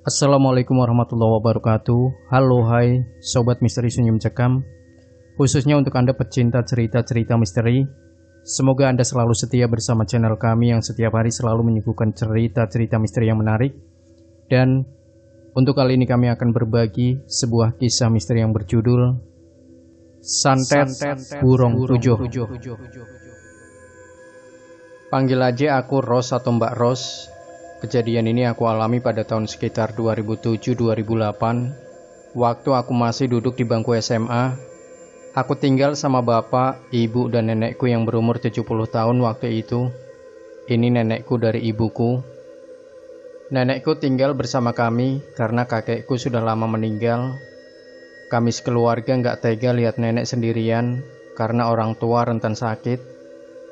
Assalamualaikum warahmatullahi wabarakatuh. Halo hai Sobat Misteri Sunyi Mencekam, khususnya untuk Anda pecinta cerita-cerita misteri. Semoga Anda selalu setia bersama channel kami yang setiap hari selalu menyuguhkan cerita-cerita misteri yang menarik. Dan untuk kali ini kami akan berbagi sebuah kisah misteri yang berjudul Santet Burung Tujuh. Panggil aja aku Ros atau Mbak Ros. Kejadian ini aku alami pada tahun sekitar 2007-2008. Waktu aku masih duduk di bangku SMA. Aku tinggal sama bapak, ibu, dan nenekku yang berumur 70 tahun waktu itu. Ini nenekku dari ibuku. Nenekku tinggal bersama kami karena kakekku sudah lama meninggal. Kami sekeluarga nggak tega lihat nenek sendirian karena orang tua rentan sakit.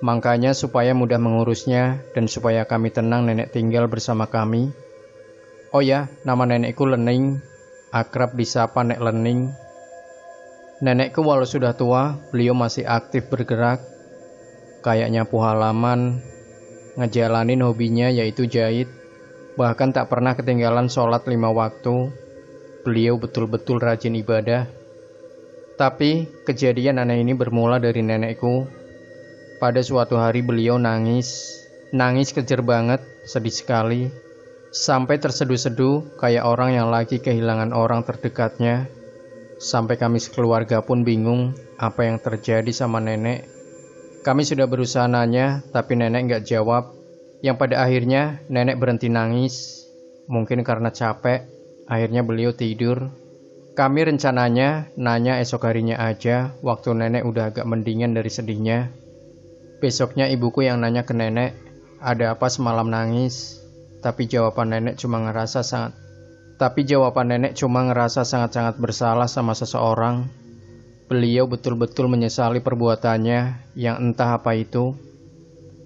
Makanya supaya mudah mengurusnya dan supaya kami tenang nenek tinggal bersama kami. Oh ya, nama nenekku Lening, akrab disapa Nek Lening. Nenekku walau sudah tua, beliau masih aktif bergerak. Kayak nyapu halaman, ngejalanin hobinya yaitu jahit. Bahkan tak pernah ketinggalan sholat 5 waktu. Beliau betul-betul rajin ibadah. Tapi kejadian aneh ini bermula dari nenekku. Pada suatu hari beliau nangis kejer banget, sedih sekali, sampai terseduh-seduh kayak orang yang lagi kehilangan orang terdekatnya. Sampai kami sekeluarga pun bingung apa yang terjadi sama nenek. Kami sudah berusaha nanya, tapi nenek gak jawab. Yang pada akhirnya nenek berhenti nangis, mungkin karena capek. Akhirnya beliau tidur. Kami rencananya nanya esok harinya aja, waktu nenek udah agak mendingan dari sedihnya. Besoknya ibuku yang nanya ke nenek, ada apa semalam nangis? Tapi jawaban nenek cuma ngerasa sangat-sangat bersalah sama seseorang. Beliau betul-betul menyesali perbuatannya yang entah apa itu.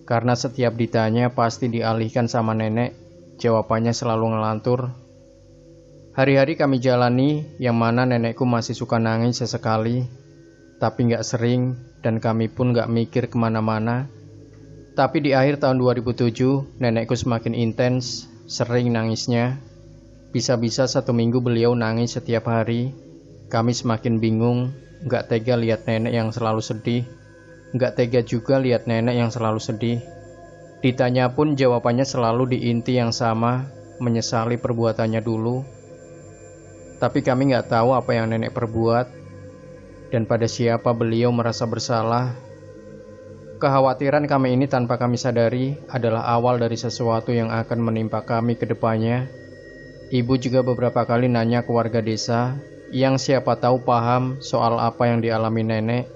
Karena setiap ditanya pasti dialihkan sama nenek, jawabannya selalu ngelantur. Hari-hari kami jalani yang mana nenekku masih suka nangis sesekali, tapi nggak sering, dan kami pun nggak mikir kemana-mana. Tapi di akhir tahun 2007, nenekku semakin intens, sering nangisnya. Bisa-bisa 1 minggu beliau nangis setiap hari. Kami semakin bingung, nggak tega lihat nenek yang selalu sedih. Nggak tega juga lihat nenek yang selalu sedih. Ditanya pun jawabannya selalu di inti yang sama, menyesali perbuatannya dulu. Tapi kami nggak tahu apa yang nenek perbuat dan pada siapa beliau merasa bersalah. Kekhawatiran kami ini tanpa kami sadari adalah awal dari sesuatu yang akan menimpa kami ke depannya. Ibu juga beberapa kali nanya ke warga desa yang siapa tahu paham soal apa yang dialami nenek.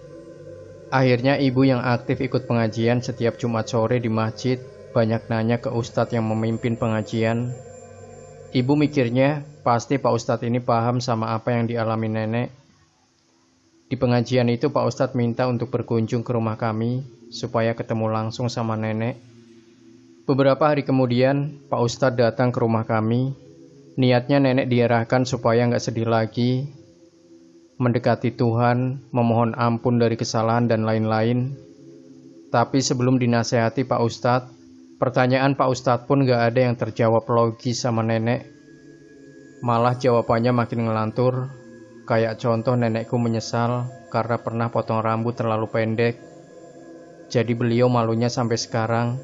Akhirnya ibu yang aktif ikut pengajian setiap Jumat sore di masjid banyak nanya ke ustadz yang memimpin pengajian. Ibu mikirnya pasti Pak Ustadz ini paham sama apa yang dialami nenek. Di pengajian itu Pak Ustadz minta untuk berkunjung ke rumah kami supaya ketemu langsung sama nenek. Beberapa hari kemudian Pak Ustadz datang ke rumah kami. Niatnya nenek diarahkan supaya nggak sedih lagi, mendekati Tuhan, memohon ampun dari kesalahan dan lain-lain. Tapi sebelum dinasehati Pak Ustadz, pertanyaan Pak Ustadz pun nggak ada yang terjawab logis sama nenek. Malah jawabannya makin ngelantur. Kayak contoh nenekku menyesal karena pernah potong rambut terlalu pendek. Jadi beliau malunya sampai sekarang.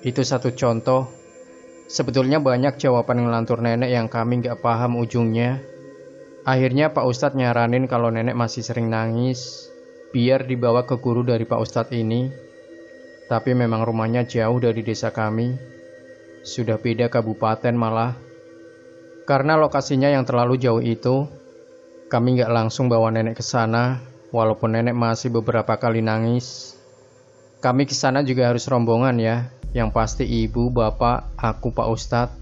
Itu satu contoh. Sebetulnya banyak jawaban ngelantur nenek yang kami gak paham ujungnya. Akhirnya Pak Ustadz nyaranin kalau nenek masih sering nangis, biar dibawa ke guru dari Pak Ustadz ini. Tapi memang rumahnya jauh dari desa kami. Sudah beda kabupaten malah. Karena lokasinya yang terlalu jauh itu, kami nggak langsung bawa nenek ke sana, walaupun nenek masih beberapa kali nangis. Kami ke sana juga harus rombongan ya, yang pasti ibu, bapak, aku, Pak Ustadz,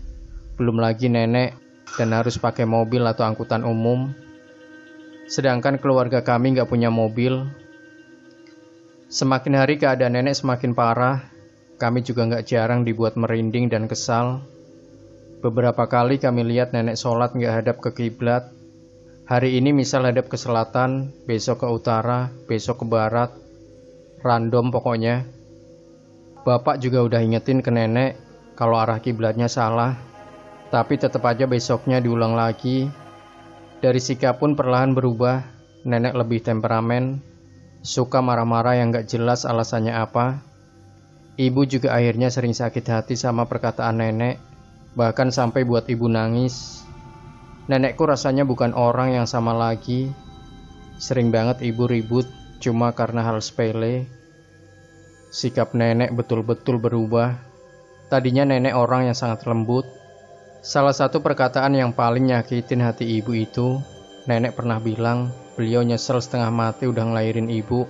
belum lagi nenek, dan harus pakai mobil atau angkutan umum. Sedangkan keluarga kami nggak punya mobil. Semakin hari keadaan nenek semakin parah, kami juga nggak jarang dibuat merinding dan kesal. Beberapa kali kami lihat nenek sholat nggak hadap ke kiblat. Hari ini misal hadap ke selatan, besok ke utara, besok ke barat. Random pokoknya. Bapak juga udah ingetin ke nenek kalau arah kiblatnya salah. Tapi tetap aja besoknya diulang lagi. Dari sikap pun perlahan berubah. Nenek lebih temperamen, suka marah-marah yang gak jelas alasannya apa. Ibu juga akhirnya sering sakit hati sama perkataan nenek, bahkan sampai buat ibu nangis. Nenekku rasanya bukan orang yang sama lagi. Sering banget ibu ribut cuma karena hal sepele. Sikap nenek betul-betul berubah. Tadinya nenek orang yang sangat lembut. Salah satu perkataan yang paling nyakitin hati ibu itu, nenek pernah bilang beliau nyesel setengah mati udah ngelahirin ibu.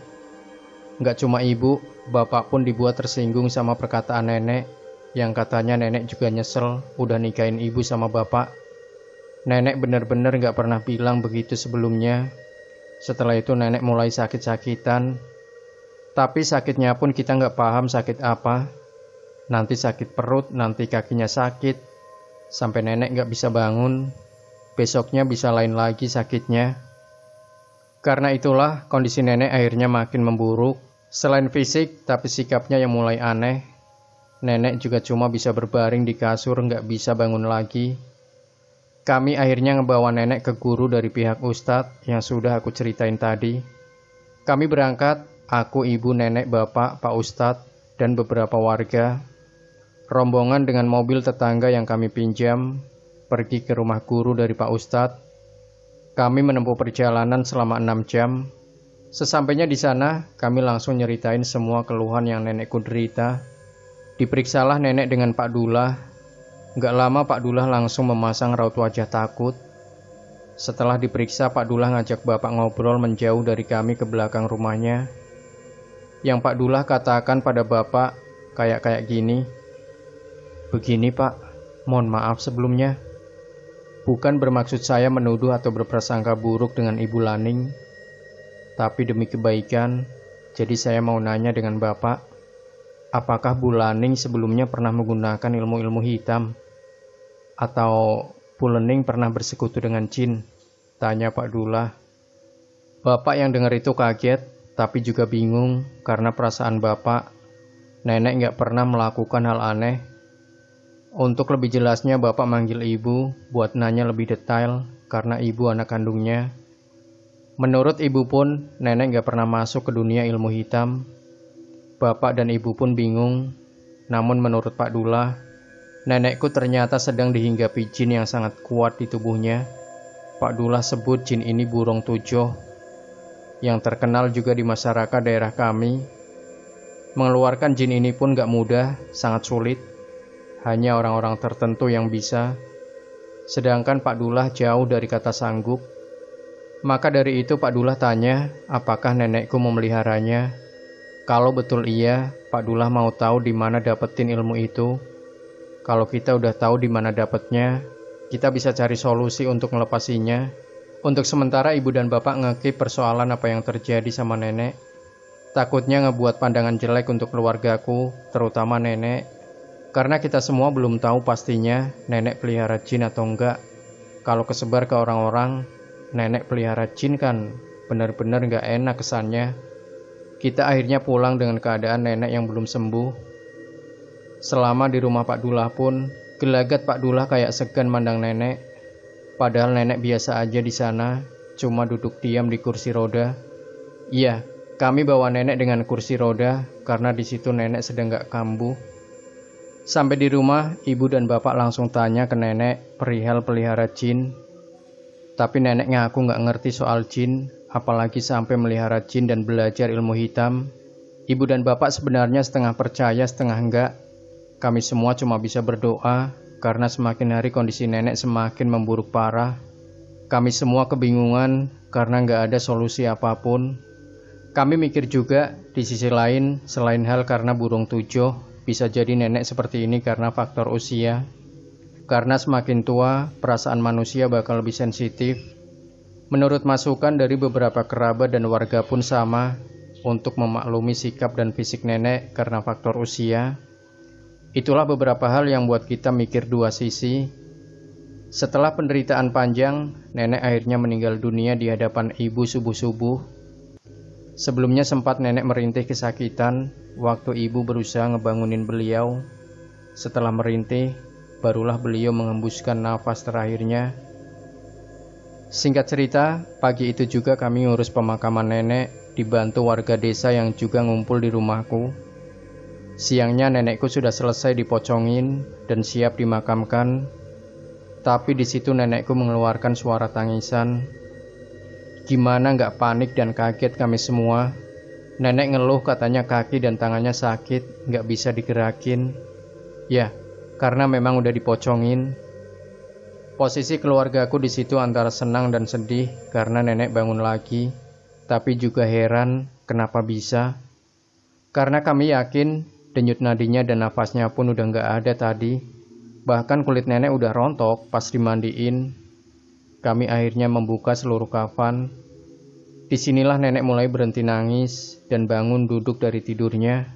Nggak cuma ibu, bapak pun dibuat tersinggung sama perkataan nenek, yang katanya nenek juga nyesel udah nikahin ibu sama bapak. Nenek bener-bener nggak pernah bilang begitu sebelumnya. Setelah itu nenek mulai sakit-sakitan. Tapi sakitnya pun kita nggak paham sakit apa. Nanti sakit perut, nanti kakinya sakit, sampai nenek nggak bisa bangun. Besoknya bisa lain lagi sakitnya. Karena itulah kondisi nenek akhirnya makin memburuk. Selain fisik, tapi sikapnya yang mulai aneh. Nenek juga cuma bisa berbaring di kasur, nggak bisa bangun lagi. Kami akhirnya ngebawa nenek ke guru dari pihak ustadz yang sudah aku ceritain tadi. Kami berangkat, aku, ibu, nenek, bapak, pak ustadz, dan beberapa warga. Rombongan dengan mobil tetangga yang kami pinjam, pergi ke rumah guru dari pak ustadz. Kami menempuh perjalanan selama 6 jam. Sesampainya di sana, kami langsung nyeritain semua keluhan yang nenekku derita. Diperiksalah nenek dengan Pak Dullah. Gak lama Pak Dullah langsung memasang raut wajah takut. Setelah diperiksa, Pak Dullah ngajak bapak ngobrol menjauh dari kami ke belakang rumahnya. Yang Pak Dullah katakan pada bapak kayak gini. Begini Pak, mohon maaf sebelumnya. Bukan bermaksud saya menuduh atau berprasangka buruk dengan Ibu Laning, tapi demi kebaikan, jadi saya mau nanya dengan Bapak, apakah Bu Laning sebelumnya pernah menggunakan ilmu-ilmu hitam? Atau Bu Laning pernah bersekutu dengan jin? Tanya Pak Dullah. Bapak yang dengar itu kaget, tapi juga bingung karena perasaan Bapak, nenek nggak pernah melakukan hal aneh. Untuk lebih jelasnya bapak manggil ibu buat nanya lebih detail karena ibu anak kandungnya. Menurut ibu pun nenek gak pernah masuk ke dunia ilmu hitam. Bapak dan ibu pun bingung. Namun menurut Pak Dullah, nenekku ternyata sedang dihinggapi jin yang sangat kuat di tubuhnya. Pak Dullah sebut jin ini burung tujuh, yang terkenal juga di masyarakat daerah kami. Mengeluarkan jin ini pun gak mudah, sangat sulit. Hanya orang-orang tertentu yang bisa. Sedangkan Pak Dullah jauh dari kata sanggup. Maka dari itu Pak Dullah tanya, apakah nenekku memeliharanya? Kalau betul iya, Pak Dullah mau tahu di mana dapetin ilmu itu. Kalau kita udah tahu di mana dapetnya, kita bisa cari solusi untuk melepasinya. Untuk sementara ibu dan bapak ngekip persoalan apa yang terjadi sama nenek. Takutnya ngebuat pandangan jelek untuk keluargaku, terutama nenek. Karena kita semua belum tahu pastinya nenek pelihara jin atau enggak. Kalau kesebar ke orang-orang, nenek pelihara jin kan benar-benar enggak enak kesannya. Kita akhirnya pulang dengan keadaan nenek yang belum sembuh. Selama di rumah Pak Dullah pun, gelagat Pak Dullah kayak segan mandang nenek. Padahal nenek biasa aja di sana, cuma duduk diam di kursi roda. Iya, kami bawa nenek dengan kursi roda karena di situ nenek sedang enggak kambuh. Sampai di rumah, ibu dan bapak langsung tanya ke nenek perihal pelihara jin. Tapi nenek ngaku nggak ngerti soal jin, apalagi sampai melihara jin dan belajar ilmu hitam. Ibu dan bapak sebenarnya setengah percaya, setengah enggak. Kami semua cuma bisa berdoa, karena semakin hari kondisi nenek semakin memburuk parah. Kami semua kebingungan, karena nggak ada solusi apapun. Kami mikir juga, di sisi lain, selain hal karena burung tujuh, bisa jadi nenek seperti ini karena faktor usia. Karena semakin tua, perasaan manusia bakal lebih sensitif. Menurut masukan dari beberapa kerabat dan warga pun sama, untuk memaklumi sikap dan fisik nenek karena faktor usia. Itulah beberapa hal yang buat kita mikir dua sisi. Setelah penderitaan panjang, nenek akhirnya meninggal dunia di hadapan ibu subuh-subuh. Sebelumnya sempat nenek merintih kesakitan waktu ibu berusaha ngebangunin beliau. Setelah merintih, barulah beliau mengembuskan nafas terakhirnya. Singkat cerita, pagi itu juga kami ngurus pemakaman nenek, dibantu warga desa yang juga ngumpul di rumahku. Siangnya nenekku sudah selesai dipocongin dan siap dimakamkan. Tapi di situ nenekku mengeluarkan suara tangisan. Gimana nggak panik dan kaget kami semua. Nenek ngeluh katanya kaki dan tangannya sakit, nggak bisa digerakin. Ya, karena memang udah dipocongin. Posisi keluargaku di situ antara senang dan sedih karena nenek bangun lagi, tapi juga heran kenapa bisa. Karena kami yakin denyut nadinya dan nafasnya pun udah nggak ada tadi. Bahkan kulit nenek udah rontok pas dimandiin. Kami akhirnya membuka seluruh kafan. Disinilah nenek mulai berhenti nangis dan bangun duduk dari tidurnya.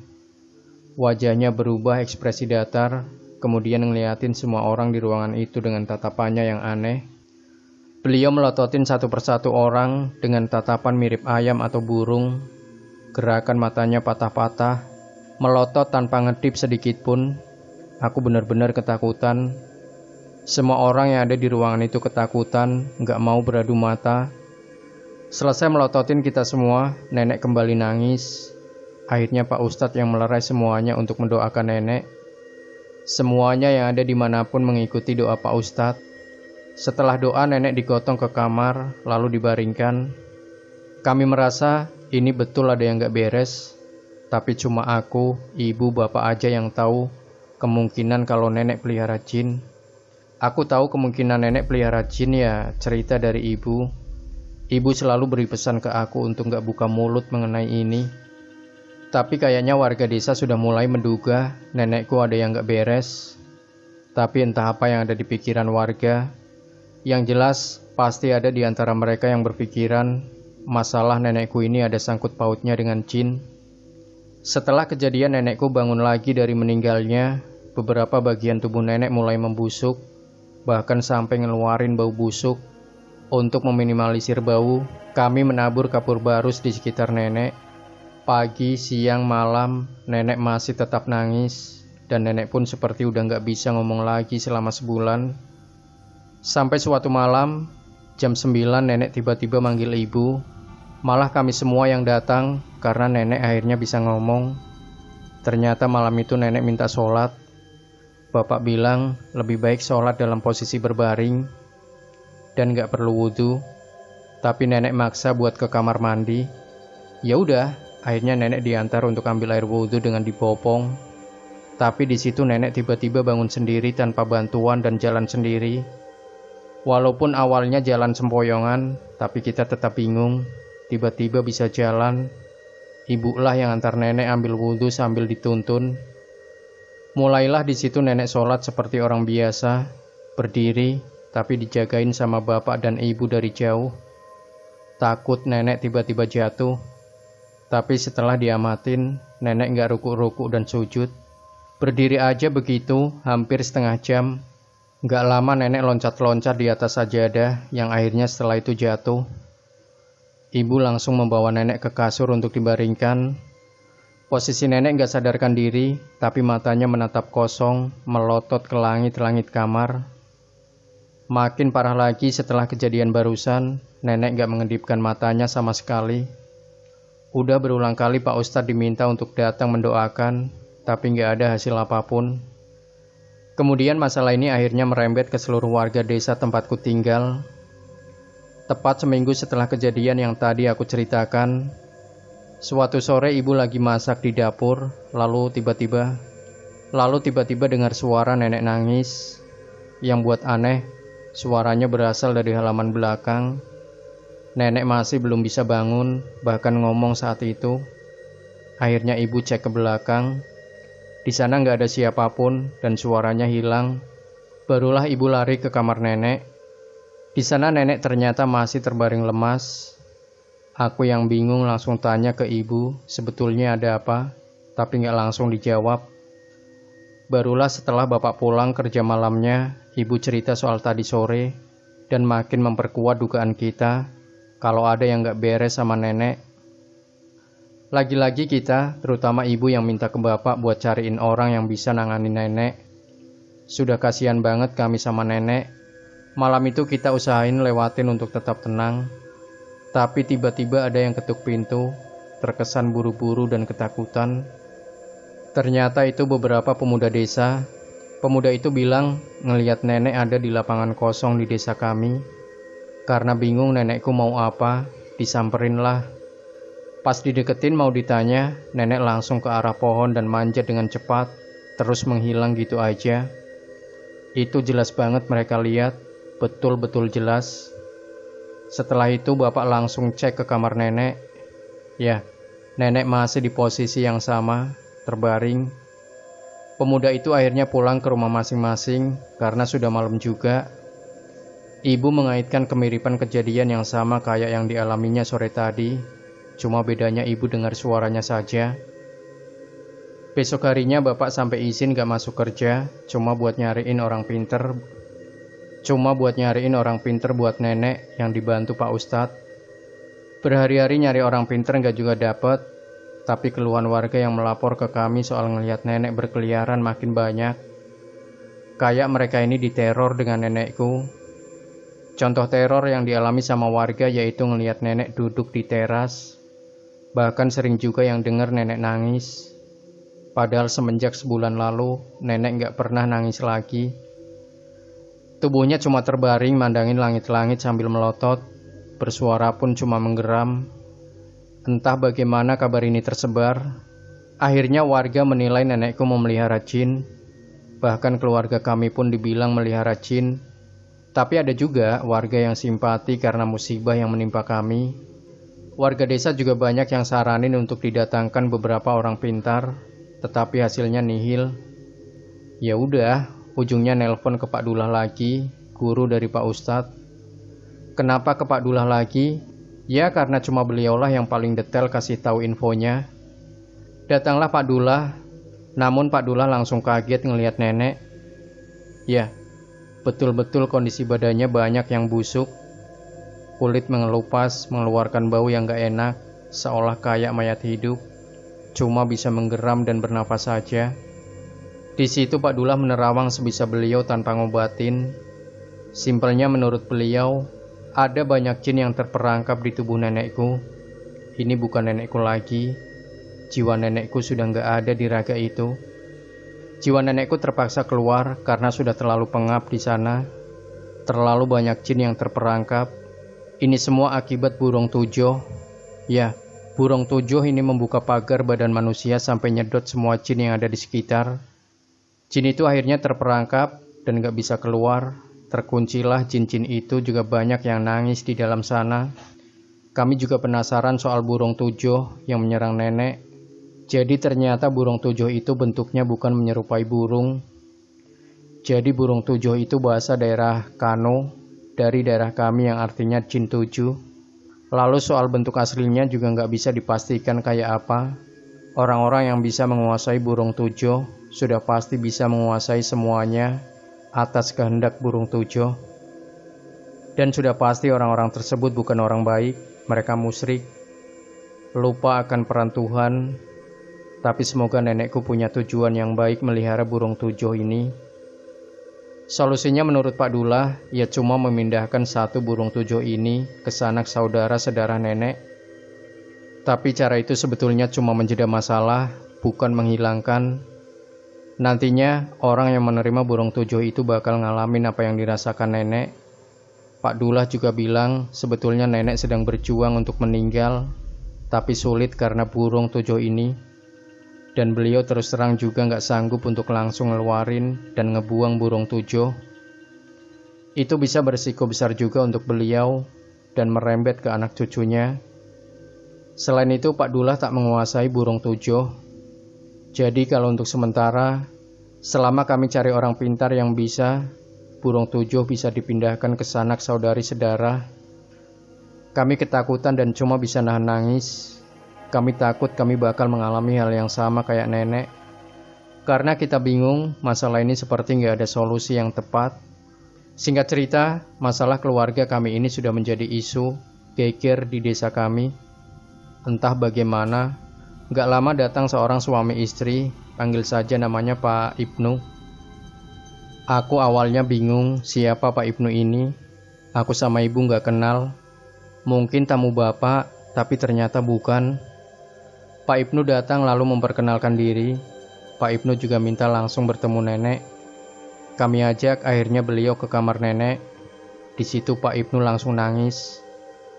Wajahnya berubah ekspresi datar, kemudian ngeliatin semua orang di ruangan itu dengan tatapannya yang aneh. Beliau melototin satu persatu orang dengan tatapan mirip ayam atau burung. Gerakan matanya patah-patah, melotot tanpa ngedip sedikit pun. Aku benar-benar ketakutan. Semua orang yang ada di ruangan itu ketakutan, gak mau beradu mata. Selesai melototin kita semua, nenek kembali nangis. Akhirnya Pak Ustadz yang melerai semuanya untuk mendoakan nenek. Semuanya yang ada dimanapun mengikuti doa Pak Ustadz. Setelah doa, nenek digotong ke kamar, lalu dibaringkan. Kami merasa ini betul ada yang gak beres. Tapi cuma aku, ibu, bapak aja yang tahu kemungkinan kalau nenek pelihara jin. Aku tahu kemungkinan nenek pelihara jin ya cerita dari ibu. Ibu selalu beri pesan ke aku untuk gak buka mulut mengenai ini. Tapi kayaknya warga desa sudah mulai menduga nenekku ada yang gak beres. Tapi entah apa yang ada di pikiran warga. Yang jelas pasti ada di antara mereka yang berpikiran masalah nenekku ini ada sangkut pautnya dengan jin. Setelah kejadian nenekku bangun lagi dari meninggalnya, beberapa bagian tubuh nenek mulai membusuk, bahkan sampai ngeluarin bau busuk. Untuk meminimalisir bau, kami menabur kapur barus di sekitar nenek. Pagi, siang, malam, nenek masih tetap nangis, dan nenek pun seperti udah gak bisa ngomong lagi selama sebulan. Sampai suatu malam, jam 9 nenek tiba-tiba manggil ibu. Malah kami semua yang datang karena nenek akhirnya bisa ngomong. Ternyata malam itu nenek minta sholat. Bapak bilang lebih baik sholat dalam posisi berbaring dan gak perlu wudhu. Tapi nenek maksa buat ke kamar mandi. Ya udah, akhirnya nenek diantar untuk ambil air wudhu dengan dibopong. Tapi di situ nenek tiba-tiba bangun sendiri tanpa bantuan dan jalan sendiri. Walaupun awalnya jalan sempoyongan, tapi kita tetap bingung. Tiba-tiba bisa jalan. Ibulah yang antar nenek ambil wudhu sambil dituntun. Mulailah di situ nenek sholat seperti orang biasa, berdiri, tapi dijagain sama bapak dan ibu dari jauh. Takut nenek tiba-tiba jatuh. Tapi setelah diamatin, nenek gak ruku-ruku dan sujud. Berdiri aja begitu, hampir setengah jam. Gak lama nenek loncat-loncat di atas sajadah, yang akhirnya setelah itu jatuh. Ibu langsung membawa nenek ke kasur untuk dibaringkan. Posisi nenek gak sadarkan diri, tapi matanya menatap kosong, melotot ke langit-langit kamar. Makin parah lagi setelah kejadian barusan, nenek gak mengedipkan matanya sama sekali. Udah berulang kali Pak Ustadz diminta untuk datang mendoakan, tapi gak ada hasil apapun. Kemudian masalah ini akhirnya merembet ke seluruh warga desa tempatku tinggal. Tepat seminggu setelah kejadian yang tadi aku ceritakan, suatu sore ibu lagi masak di dapur, lalu tiba-tiba dengar suara nenek nangis. Yang buat aneh, suaranya berasal dari halaman belakang. Nenek masih belum bisa bangun, bahkan ngomong saat itu. Akhirnya ibu cek ke belakang. Di sana nggak ada siapapun dan suaranya hilang. Barulah ibu lari ke kamar nenek. Di sana nenek ternyata masih terbaring lemas. Aku yang bingung langsung tanya ke ibu, sebetulnya ada apa? Tapi nggak langsung dijawab. Barulah setelah bapak pulang kerja malamnya, ibu cerita soal tadi sore dan makin memperkuat dugaan kita kalau ada yang nggak beres sama nenek. Lagi-lagi kita, terutama ibu yang minta ke bapak buat cariin orang yang bisa nanganin nenek. Sudah kasihan banget kami sama nenek. Malam itu kita usahain lewatin untuk tetap tenang. Tapi tiba-tiba ada yang ketuk pintu, terkesan buru-buru dan ketakutan. Ternyata itu beberapa pemuda desa. Pemuda itu bilang ngelihat nenek ada di lapangan kosong di desa kami. Karena bingung nenekku mau apa, disamperin lah. Pas dideketin mau ditanya, nenek langsung ke arah pohon dan manjat dengan cepat, terus menghilang gitu aja. Itu jelas banget mereka lihat, betul-betul jelas. Setelah itu bapak langsung cek ke kamar nenek. Ya, nenek masih di posisi yang sama, terbaring. Pemuda itu akhirnya pulang ke rumah masing-masing karena sudah malam juga. Ibu mengaitkan kemiripan kejadian yang sama kayak yang dialaminya sore tadi. Cuma bedanya ibu dengar suaranya saja. Besok harinya bapak sampai izin gak masuk kerja, cuma buat nyariin orang pinter buat nenek yang dibantu Pak Ustadz. Berhari-hari nyari orang pinter gak juga dapet. Tapi keluhan warga yang melapor ke kami soal ngelihat nenek berkeliaran makin banyak. Kayak mereka ini diteror dengan nenekku. Contoh teror yang dialami sama warga yaitu ngelihat nenek duduk di teras. Bahkan sering juga yang dengar nenek nangis. Padahal semenjak sebulan lalu, nenek gak pernah nangis lagi. Tubuhnya cuma terbaring mandangin langit-langit sambil melotot. Bersuara pun cuma menggeram. Entah bagaimana kabar ini tersebar. Akhirnya warga menilai nenekku memelihara jin. Bahkan keluarga kami pun dibilang melihara jin. Tapi ada juga warga yang simpati karena musibah yang menimpa kami. Warga desa juga banyak yang saranin untuk didatangkan beberapa orang pintar, tetapi hasilnya nihil. Ya udah, ujungnya nelpon ke Pak Dullah lagi, guru dari Pak Ustadz. Kenapa ke Pak Dullah lagi? Ya karena cuma beliaulah yang paling detail kasih tahu infonya. Datanglah Pak Dullah, namun Pak Dullah langsung kaget ngelihat nenek. Ya, betul-betul kondisi badannya banyak yang busuk. Kulit mengelupas, mengeluarkan bau yang gak enak, seolah kayak mayat hidup. Cuma bisa menggeram dan bernafas saja. Di situ Pak Dullah menerawang sebisa beliau tanpa ngobatin. Simpelnya menurut beliau, ada banyak jin yang terperangkap di tubuh nenekku. Ini bukan nenekku lagi. Jiwa nenekku sudah gak ada di raga itu. Jiwa nenekku terpaksa keluar karena sudah terlalu pengap di sana. Terlalu banyak jin yang terperangkap. Ini semua akibat burung tujuh. Ya, burung tujuh ini membuka pagar badan manusia sampai nyedot semua jin yang ada di sekitar. Jin itu akhirnya terperangkap dan gak bisa keluar. Terkuncilah jin-jin itu, juga banyak yang nangis di dalam sana. Kami juga penasaran soal burung tujuh yang menyerang nenek. Jadi ternyata burung tujuh itu bentuknya bukan menyerupai burung. Jadi burung tujuh itu bahasa daerah Kano, dari daerah kami yang artinya jin tujuh. Lalu soal bentuk aslinya juga nggak bisa dipastikan kayak apa. Orang-orang yang bisa menguasai burung tujuh sudah pasti bisa menguasai semuanya atas kehendak burung tujuh. Dan sudah pasti orang-orang tersebut bukan orang baik, mereka musyrik, lupa akan peran Tuhan. Tapi semoga nenekku punya tujuan yang baik melihara burung tujuh ini. Solusinya menurut Pak Dullah, ya cuma memindahkan satu burung tujuh ini ke sanak saudara sedarah nenek. Tapi cara itu sebetulnya cuma menjeda masalah, bukan menghilangkan. Nantinya orang yang menerima burung tujuh itu bakal ngalamin apa yang dirasakan nenek. Pak Dullah juga bilang sebetulnya nenek sedang berjuang untuk meninggal, tapi sulit karena burung tujuh ini. Dan beliau terus terang juga gak sanggup untuk langsung ngeluarin dan ngebuang burung tujuh. Itu bisa berisiko besar juga untuk beliau dan merembet ke anak cucunya. Selain itu Pak Dullah tak menguasai burung tujuh. Jadi kalau untuk sementara, selama kami cari orang pintar yang bisa, burung tujuh bisa dipindahkan ke sanak saudari sedarah. Kami ketakutan dan cuma bisa nahan nangis. Kami takut kami bakal mengalami hal yang sama kayak nenek. Karena kita bingung, masalah ini seperti gak ada solusi yang tepat. Singkat cerita, masalah keluarga kami ini sudah menjadi isu geger di desa kami. Entah bagaimana, gak lama datang seorang suami istri, panggil saja namanya Pak Ibnu. Aku awalnya bingung siapa Pak Ibnu ini. Aku sama ibu nggak kenal. Mungkin tamu bapak, tapi ternyata bukan. Pak Ibnu datang lalu memperkenalkan diri. Pak Ibnu juga minta langsung bertemu nenek. Kami ajak, akhirnya beliau ke kamar nenek. Di situ Pak Ibnu langsung nangis.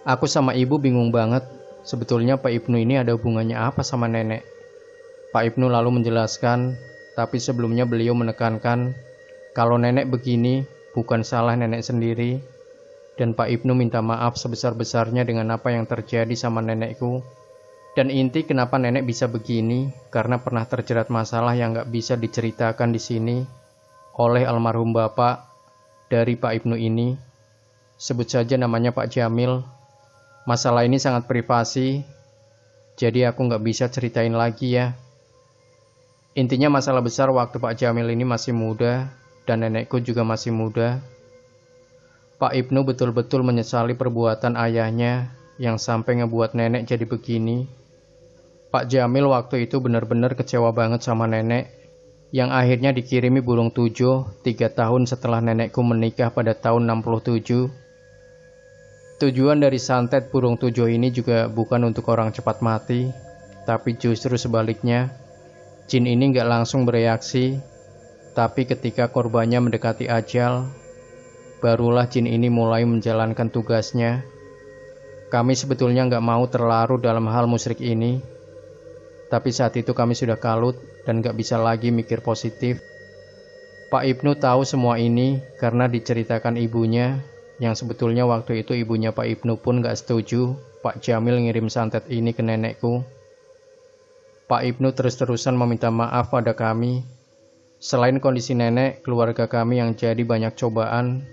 Aku sama ibu bingung banget. Sebetulnya Pak Ibnu ini ada hubungannya apa sama nenek? Pak Ibnu lalu menjelaskan, tapi sebelumnya beliau menekankan kalau nenek begini bukan salah nenek sendiri. Dan Pak Ibnu minta maaf sebesar-besarnya dengan apa yang terjadi sama nenekku. Dan inti kenapa nenek bisa begini, karena pernah terjerat masalah yang gak bisa diceritakan di sini oleh almarhum bapak dari Pak Ibnu ini. Sebut saja namanya Pak Jamil. Masalah ini sangat privasi, jadi aku gak bisa ceritain lagi ya. Intinya masalah besar waktu Pak Jamil ini masih muda, dan nenekku juga masih muda. Pak Ibnu betul-betul menyesali perbuatan ayahnya yang sampai ngebuat nenek jadi begini. Pak Jamil waktu itu benar-benar kecewa banget sama nenek, yang akhirnya dikirimi burung tujuh 3 tahun setelah nenekku menikah pada tahun 67. Tujuan dari santet burung tujuh ini juga bukan untuk orang cepat mati, tapi justru sebaliknya. Jin ini nggak langsung bereaksi, tapi ketika korbannya mendekati ajal, barulah jin ini mulai menjalankan tugasnya. Kami sebetulnya nggak mau terlarut dalam hal musyrik ini, tapi saat itu kami sudah kalut dan nggak bisa lagi mikir positif. Pak Ibnu tahu semua ini karena diceritakan ibunya, yang sebetulnya waktu itu ibunya Pak Ibnu pun nggak setuju Pak Jamil ngirim santet ini ke nenekku. Pak Ibnu terus-terusan meminta maaf pada kami. Selain kondisi nenek, keluarga kami yang jadi banyak cobaan,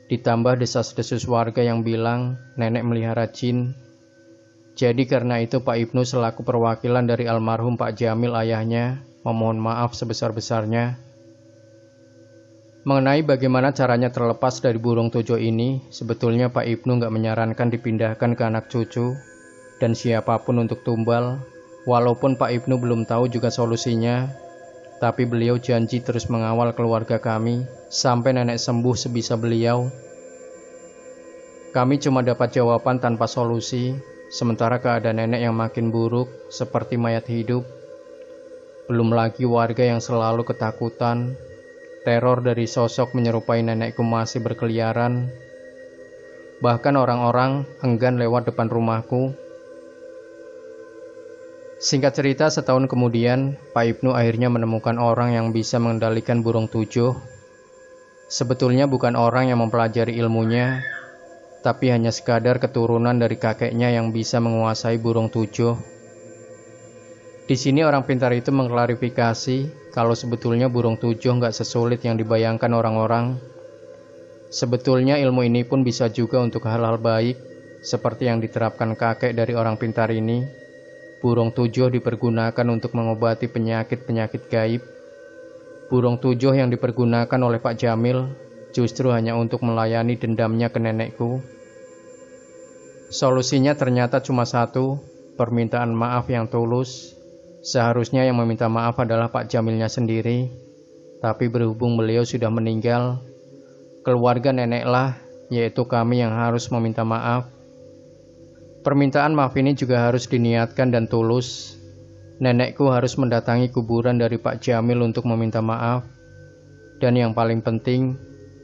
ditambah desas-desus warga yang bilang nenek melihara jin. Jadi karena itu Pak Ibnu selaku perwakilan dari almarhum Pak Jamil ayahnya memohon maaf sebesar-besarnya. Mengenai bagaimana caranya terlepas dari burung tujuh ini, sebetulnya Pak Ibnu nggak menyarankan dipindahkan ke anak cucu dan siapapun untuk tumbal. Walaupun Pak Ibnu belum tahu juga solusinya, tapi beliau janji terus mengawal keluarga kami sampai nenek sembuh sebisa beliau. Kami cuma dapat jawaban tanpa solusi, sementara keadaan nenek yang makin buruk seperti mayat hidup. Belum lagi warga yang selalu ketakutan, teror dari sosok menyerupai nenekku masih berkeliaran. Bahkan orang-orang enggan lewat depan rumahku. Singkat cerita, setahun kemudian, Pak Ibnu akhirnya menemukan orang yang bisa mengendalikan burung tujuh. Sebetulnya bukan orang yang mempelajari ilmunya, tapi hanya sekadar keturunan dari kakeknya yang bisa menguasai burung tujuh. Di sini orang pintar itu mengklarifikasi kalau sebetulnya burung tujuh nggak sesulit yang dibayangkan orang-orang. Sebetulnya ilmu ini pun bisa juga untuk hal-hal baik, seperti yang diterapkan kakek dari orang pintar ini. Burung tujuh dipergunakan untuk mengobati penyakit-penyakit gaib. Burung tujuh yang dipergunakan oleh Pak Jamil justru hanya untuk melayani dendamnya ke nenekku. Solusinya ternyata cuma satu, permintaan maaf yang tulus. Seharusnya yang meminta maaf adalah Pak Jamilnya sendiri, tapi berhubung beliau sudah meninggal, keluarga neneklah, yaitu kami yang harus meminta maaf. Permintaan maaf ini juga harus diniatkan dan tulus. Nenekku harus mendatangi kuburan dari Pak Jamil untuk meminta maaf. Dan yang paling penting,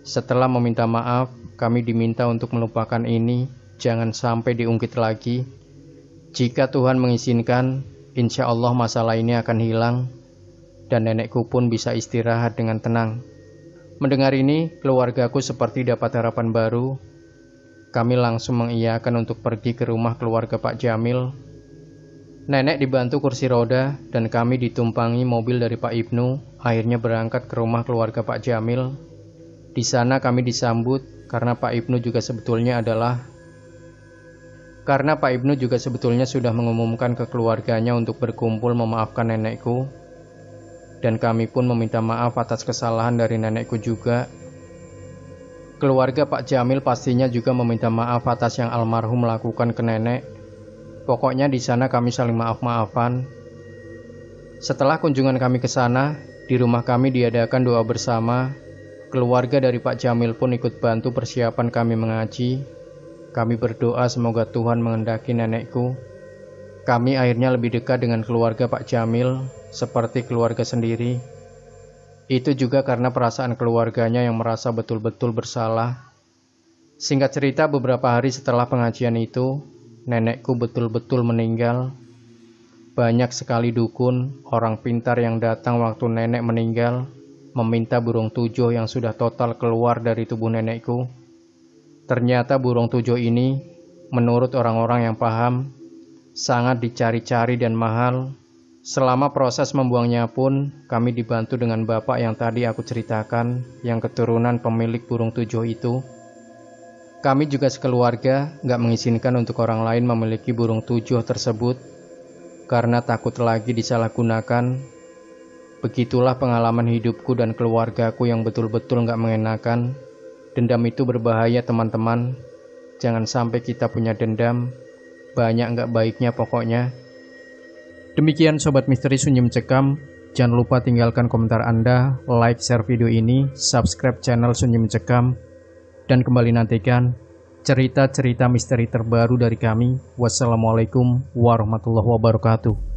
setelah meminta maaf, kami diminta untuk melupakan ini, jangan sampai diungkit lagi. Jika Tuhan mengizinkan, insya Allah masalah ini akan hilang, dan nenekku pun bisa istirahat dengan tenang. Mendengar ini, keluargaku seperti dapat harapan baru. Kami langsung mengiyakan untuk pergi ke rumah keluarga Pak Jamil. Nenek dibantu kursi roda dan kami ditumpangi mobil dari Pak Ibnu, akhirnya berangkat ke rumah keluarga Pak Jamil. Di sana kami disambut karena Pak Ibnu juga sebetulnya sudah mengumumkan ke keluarganya untuk berkumpul memaafkan nenekku. Dan kami pun meminta maaf atas kesalahan dari nenekku juga. Keluarga Pak Jamil pastinya juga meminta maaf atas yang almarhum lakukan ke nenek. Pokoknya di sana kami saling maaf-maafan. Setelah kunjungan kami ke sana, di rumah kami diadakan doa bersama. Keluarga dari Pak Jamil pun ikut bantu persiapan kami mengaji. Kami berdoa semoga Tuhan menghendaki nenekku. Kami akhirnya lebih dekat dengan keluarga Pak Jamil seperti keluarga sendiri. Itu juga karena perasaan keluarganya yang merasa betul-betul bersalah. Singkat cerita, beberapa hari setelah pengajian itu, nenekku betul-betul meninggal. Banyak sekali dukun, orang pintar yang datang waktu nenek meninggal, meminta burung tujuh yang sudah total keluar dari tubuh nenekku. Ternyata burung tujuh ini, menurut orang-orang yang paham, sangat dicari-cari dan mahal. Selama proses membuangnya pun, kami dibantu dengan bapak yang tadi aku ceritakan, yang keturunan pemilik burung tujuh itu. Kami juga sekeluarga gak mengizinkan untuk orang lain memiliki burung tujuh tersebut, karena takut lagi disalahgunakan. Begitulah pengalaman hidupku dan keluargaku yang betul-betul gak mengenakan. Dendam itu berbahaya teman-teman. Jangan sampai kita punya dendam. Banyak gak baiknya pokoknya. Demikian Sobat Misteri Sunyi Mencekam. Jangan lupa tinggalkan komentar Anda, like, share video ini, subscribe channel Sunyi Mencekam, dan kembali nantikan cerita-cerita misteri terbaru dari kami. Wassalamualaikum warahmatullahi wabarakatuh.